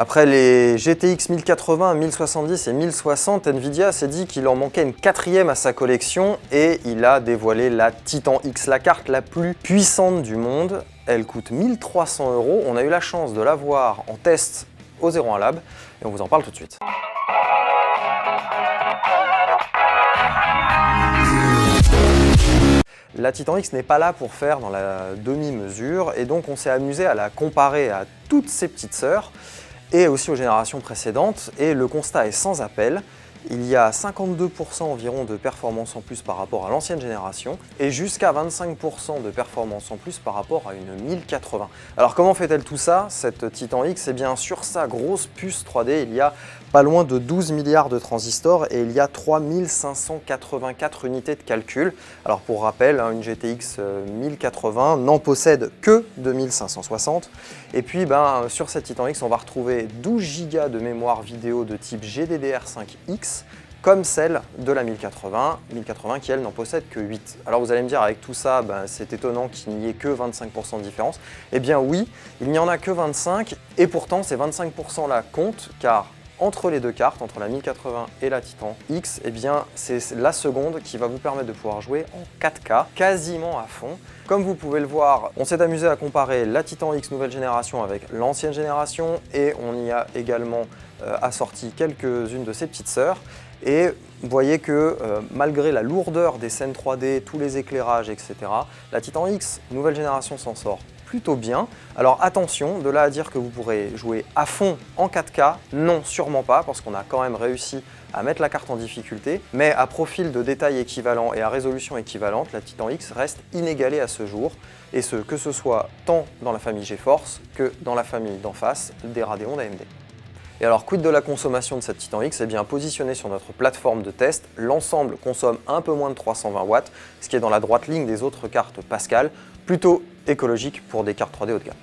Après les GTX 1080, 1070 et 1060, Nvidia s'est dit qu'il en manquait une quatrième à sa collection et il a dévoilé la Titan X, la carte la plus puissante du monde. Elle coûte 1300 €. On a eu la chance de la voir en test au 01 Lab et on vous en parle tout de suite. La Titan X n'est pas là pour faire dans la demi-mesure et donc on s'est amusé à la comparer à toutes ses petites sœurs et aussi aux générations précédentes, et le constat est sans appel. Il y a 52% environ de performance en plus par rapport à l'ancienne génération et jusqu'à 25% de performance en plus par rapport à une 1080. Alors comment fait-elle tout ça, cette Titan X? Eh bien sur sa grosse puce 3D, il y a pas loin de 12 milliards de transistors et il y a 3584 unités de calcul. Alors pour rappel, une GTX 1080 n'en possède que 2560. Et puis sur cette Titan X, on va retrouver 12 Go de mémoire vidéo de type GDDR5X, comme celle de la 1080 qui elle n'en possède que 8. Alors vous allez me dire, avec tout ça, c'est étonnant qu'il n'y ait que 25% de différence. Eh bien oui, il n'y en a que 25 et pourtant ces 25% là comptent car entre les deux cartes, entre la 1080 et la Titan X, eh bien c'est la seconde qui va vous permettre de pouvoir jouer en 4K, quasiment à fond. Comme vous pouvez le voir, on s'est amusé à comparer la Titan X nouvelle génération avec l'ancienne génération et on y a également assorti quelques-unes de ses petites sœurs. Et vous voyez que malgré la lourdeur des scènes 3D, tous les éclairages, etc., la Titan X nouvelle génération s'en sort plutôt bien. Alors attention, de là à dire que vous pourrez jouer à fond en 4K, non, sûrement pas, parce qu'on a quand même réussi à mettre la carte en difficulté, mais à profil de détail équivalent et à résolution équivalente, la Titan X reste inégalée à ce jour, et que ce soit tant dans la famille GeForce que dans la famille d'en face des Radeon d'AMD. Et alors, quid de la consommation de cette Titan X? Eh bien, positionnée sur notre plateforme de test, l'ensemble consomme un peu moins de 320 watts, ce qui est dans la droite ligne des autres cartes Pascal, plutôt écologique pour des cartes 3D haut de gamme.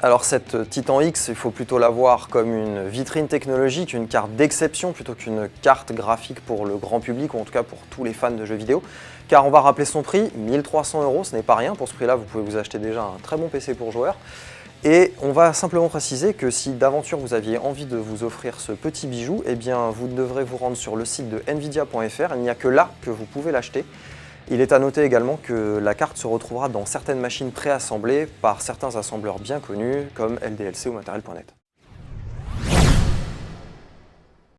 Alors cette Titan X, il faut plutôt la voir comme une vitrine technologique, une carte d'exception plutôt qu'une carte graphique pour le grand public, ou en tout cas pour tous les fans de jeux vidéo. Car on va rappeler son prix, 1300 €, ce n'est pas rien. Pour ce prix-là, vous pouvez vous acheter déjà un très bon PC pour joueurs. Et on va simplement préciser que si d'aventure vous aviez envie de vous offrir ce petit bijou, eh bien vous devrez vous rendre sur le site de nvidia.fr, il n'y a que là que vous pouvez l'acheter. Il est à noter également que la carte se retrouvera dans certaines machines préassemblées par certains assembleurs bien connus comme LDLC ou Material.net.